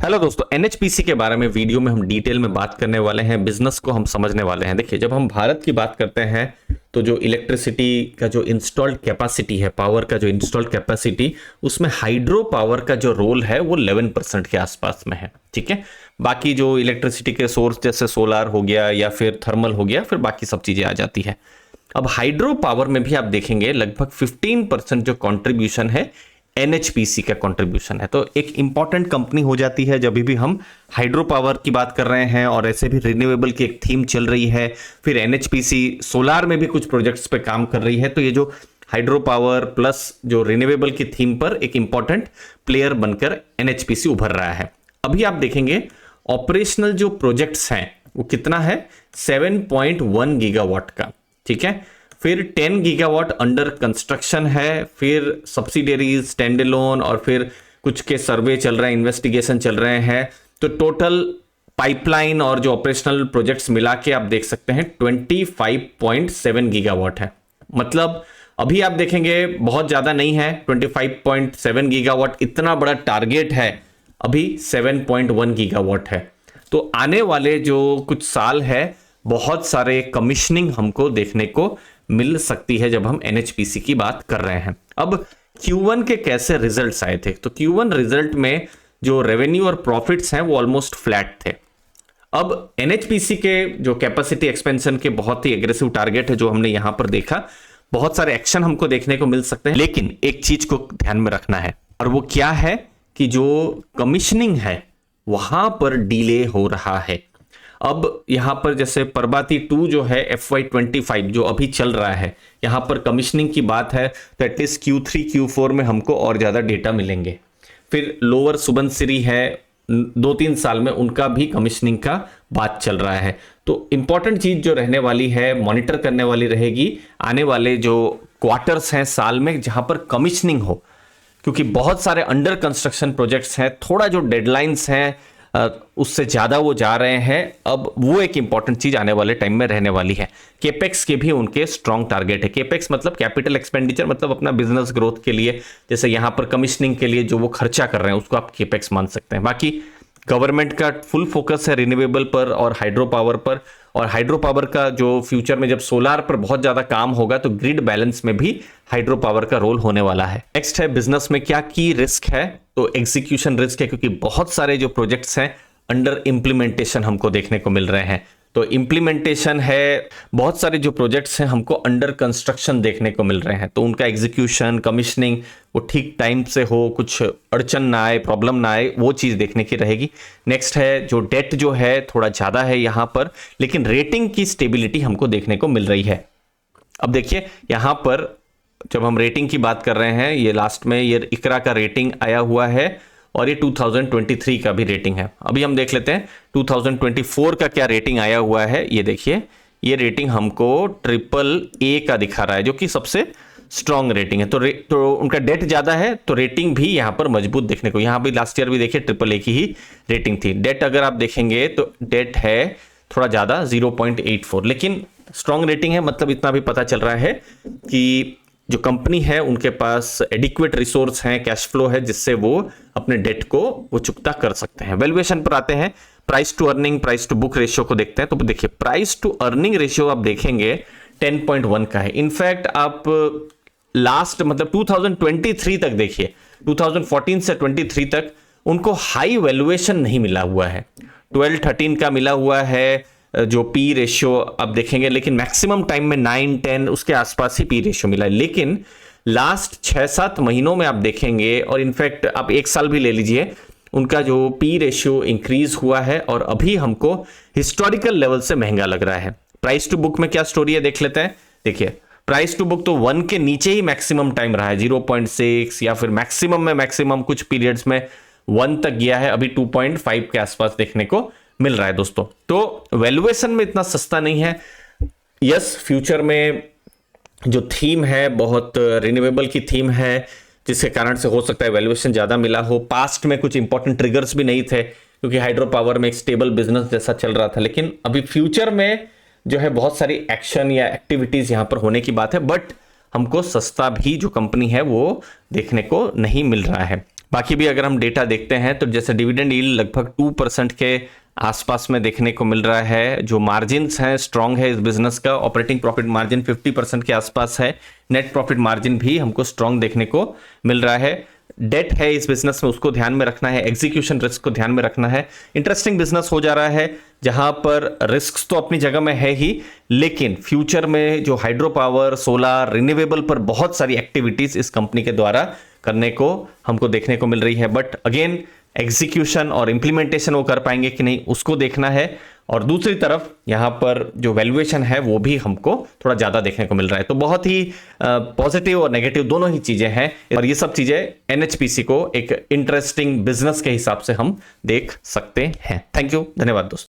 Hello दोस्तों, NHPC के बारे में वीडियो में हम डिटेल में बात करने वाले हैं, बिजनेस को हम समझने वाले हैं। देखिए, जब हम भारत की बात करते हैं तो जो इलेक्ट्रिसिटी का जो इंस्टॉल्ड कैपेसिटी है, पावर का जो इंस्टॉल्ड कैपेसिटी, उसमें हाइड्रो पावर का जो रोल है वो 11% के आसपास में है। ठीक है, बाकी जो इलेक्ट्रिसिटी के सोर्स जैसे सोलार हो गया या फिर थर्मल हो गया, फिर बाकी सब चीजें आ जाती है। अब हाइड्रो पावर में भी आप देखेंगे लगभग 15% जो कंट्रीब्यूशन है एनएचपीसी का कंट्रीब्यूशन है। तो एक इंपॉर्टेंट कंपनी हो जाती है जब भी हम हाइड्रो पावर की बात कर रहे हैं, और ऐसे भी रिन्यूएबल की एक थीम चल रही है। फिर एनएचपीसी सोलार में भी कुछ प्रोजेक्ट्स पे काम कर रही है। तो ये जो हाइड्रो पावर प्लस जो रिन्यूएबल की थीम पर एक इंपॉर्टेंट प्लेयर बनकर एनएचपीसी उभर रहा है। अभी आप देखेंगे ऑपरेशनल जो प्रोजेक्ट्स हैं वो कितना है, 7.1 गीगावाट का। ठीक है, फिर 10 गीगावाट अंडर कंस्ट्रक्शन है, फिर सब्सिडरीज, स्टैंड अलोन, और फिर कुछ के सर्वे चल रहे हैं, इन्वेस्टिगेशन चल रहे हैं। तो टोटल पाइपलाइन और जो ऑपरेशनल प्रोजेक्ट्स मिला के आप देख सकते हैं 25.7 गीगावाट है। मतलब अभी आप देखेंगे बहुत ज्यादा नहीं है, 25.7 गीगावाट इतना बड़ा टारगेट है, अभी 7.1 गीगावाट है। तो आने वाले जो कुछ साल है बहुत सारे कमिश्निंग हमको देखने को मिल सकती है जब हम एनएचपीसी की बात कर रहे हैं। अब Q1 के कैसे रिजल्ट्स आए थे, तो Q1 रिजल्ट में जो रेवेन्यू और प्रॉफिट्स हैं वो ऑलमोस्ट फ्लैट थे। अब एनएचपीसी के जो कैपेसिटी एक्सपेंशन के बहुत ही एग्रेसिव टारगेट है जो हमने यहां पर देखा, बहुत सारे एक्शन हमको देखने को मिल सकते हैं, लेकिन एक चीज को ध्यान में रखना है, और वो क्या है कि जो कमिश्निंग है वहां पर डिले हो रहा है। अब यहां पर जैसे परबाती 2 जो है FY25 जो अभी चल रहा है, यहां पर कमिश्निंग की बात है, तो एटलीस्ट Q3 Q4 में हमको और ज्यादा डेटा मिलेंगे। फिर लोअर सुबनसिरी है, 2-3 साल में उनका भी कमिश्निंग का बात चल रहा है। तो इंपॉर्टेंट चीज जो रहने वाली है, मॉनिटर करने वाली रहेगी आने वाले जो क्वार्टर्स हैं साल में जहां पर कमिश्निंग हो, क्योंकि बहुत सारे अंडर कंस्ट्रक्शन प्रोजेक्ट्स हैं, थोड़ा जो डेडलाइंस हैं उससे ज्यादा वो जा रहे हैं। अब वो एक इंपॉर्टेंट चीज आने वाले टाइम में रहने वाली है। केपेक्स के भी उनके स्ट्रॉन्ग टारगेट है। केपेक्स मतलब कैपिटल एक्सपेंडिचर, मतलब अपना बिजनेस ग्रोथ के लिए, जैसे यहां पर कमिश्निंग के लिए जो वो खर्चा कर रहे हैं उसको आप केपेक्स मान सकते हैं। बाकी गवर्नमेंट का फुल फोकस है रिन्यूएबल पर और हाइड्रो पावर पर, और हाइड्रो पावर का जो फ्यूचर में जब सोलार पर बहुत ज्यादा काम होगा तो ग्रिड बैलेंस में भी हाइड्रो पावर का रोल होने वाला है। नेक्स्ट है बिजनेस में क्या की रिस्क है, तो एग्जीक्यूशन रिस्क है, क्योंकि बहुत सारे जो प्रोजेक्ट्स हैं अंडर इंप्लीमेंटेशन हमको देखने को मिल रहे हैं। तो इंप्लीमेंटेशन है, बहुत सारे जो प्रोजेक्ट्स हैं हमको अंडर कंस्ट्रक्शन देखने को मिल रहे हैं, तो उनका एग्जीक्यूशन, कमिश्निंग वो ठीक टाइम से हो, कुछ अड़चन ना आए, प्रॉब्लम ना आए, वो चीज देखने की रहेगी। नेक्स्ट है जो डेट जो है थोड़ा ज्यादा है यहां पर, लेकिन रेटिंग की स्टेबिलिटी हमको देखने को मिल रही है। अब देखिए यहां पर जब हम रेटिंग की बात कर रहे हैं, ये लास्ट में ये इकरा का रेटिंग आया हुआ है, और ये 2023 का भी रेटिंग है। अभी हम देख लेते हैं 2024 का क्या रेटिंग आया हुआ है। ये देखिए, ये रेटिंग हमको AAA का दिखा रहा है, जो कि सबसे स्ट्रॉन्ग रेटिंग है। तो उनका डेट ज्यादा है, तो रेटिंग भी यहां पर मजबूत देखने को, यहां भी लास्ट ईयर भी देखिए AAA की ही रेटिंग थी। डेट अगर आप देखेंगे तो डेट है थोड़ा ज्यादा 0.84, लेकिन स्ट्रॉन्ग रेटिंग है, मतलब इतना भी पता चल रहा है कि जो कंपनी है उनके पास एडिक्वेट रिसोर्स हैं, कैश फ्लो है, जिससे वो अपने डेट को वो चुकता कर सकते हैं। वैल्यूएशन पर आते हैं, price to earning, price to book ratio को देखते हैं। तो देखिए प्राइस टू अर्निंग रेशियो आप देखेंगे 10.1 का है। इनफैक्ट आप लास्ट मतलब 2023 तक देखिए, 2014 से 23 तक उनको हाई वैल्यूएशन नहीं मिला हुआ है, 12-13 का मिला हुआ है जो पी रेशियो आप देखेंगे, लेकिन मैक्सिमम टाइम में 9-10 उसके आसपास ही पी रेशियो मिला है। लेकिन लास्ट 6-7 महीनों में आप देखेंगे, और इनफैक्ट आप 1 साल भी ले लीजिए, उनका जो पी रेशियो इंक्रीज हुआ है और अभी हमको हिस्टोरिकल लेवल से महंगा लग रहा है। प्राइस टू बुक में क्या स्टोरी है देख लेते हैं। देखिए प्राइस टू बुक तो 1 के नीचे ही मैक्सिमम टाइम रहा है, 0.6, या फिर मैक्सिमम में मैक्सिमम कुछ पीरियड्स में 1 तक गया है, अभी 2.5 के आसपास देखने को मिल रहा है दोस्तों। तो वैल्यूएशन में इतना सस्ता नहीं है। यस, फ्यूचर में जो थीम है बहुत रिन्यूएबल की थीम है, जिसके कारण से हो सकता है वैल्यूएशन ज्यादा मिला हो। पास्ट में कुछ इंपॉर्टेंट ट्रिगर्स भी नहीं थे, क्योंकि हाइड्रो पावर में एक स्टेबल बिजनेस जैसा चल रहा था, लेकिन अभी फ्यूचर में जो है बहुत सारी एक्शन या एक्टिविटीज यहां पर होने की बात है, बट हमको सस्ता भी जो कंपनी है वो देखने को नहीं मिल रहा है। बाकी भी अगर हम डेटा देखते हैं तो जैसे डिविडेंड यील्ड लगभग 2% के आसपास में देखने को मिल रहा है। जो मार्जिन्स हैं स्ट्रांग है इस बिजनेस का, ऑपरेटिंग प्रॉफिट मार्जिन 50% के आसपास है, नेट प्रॉफिट मार्जिन भी हमको स्ट्रांग देखने को मिल रहा है। डेट है इस बिजनेस में, उसको ध्यान में रखना है, एग्जीक्यूशन रिस्क को ध्यान में रखना है। इंटरेस्टिंग बिजनेस हो जा रहा है जहां पर रिस्क तो अपनी जगह में है ही, लेकिन फ्यूचर में जो हाइड्रो पावर, सोलार, रिन्यूएबल पर बहुत सारी एक्टिविटीज इस कंपनी के द्वारा करने को हमको देखने को मिल रही है। बट अगेन एग्जीक्यूशन और इंप्लीमेंटेशन वो कर पाएंगे कि नहीं उसको देखना है। और दूसरी तरफ यहां पर जो वैल्यूएशन है वो भी हमको थोड़ा ज्यादा देखने को मिल रहा है। तो बहुत ही पॉजिटिव और नेगेटिव दोनों ही चीजें हैं, और ये सब चीजें एनएचपीसी को एक इंटरेस्टिंग बिजनेस के हिसाब से हम देख सकते हैं। थैंक यू, धन्यवाद दोस्तों।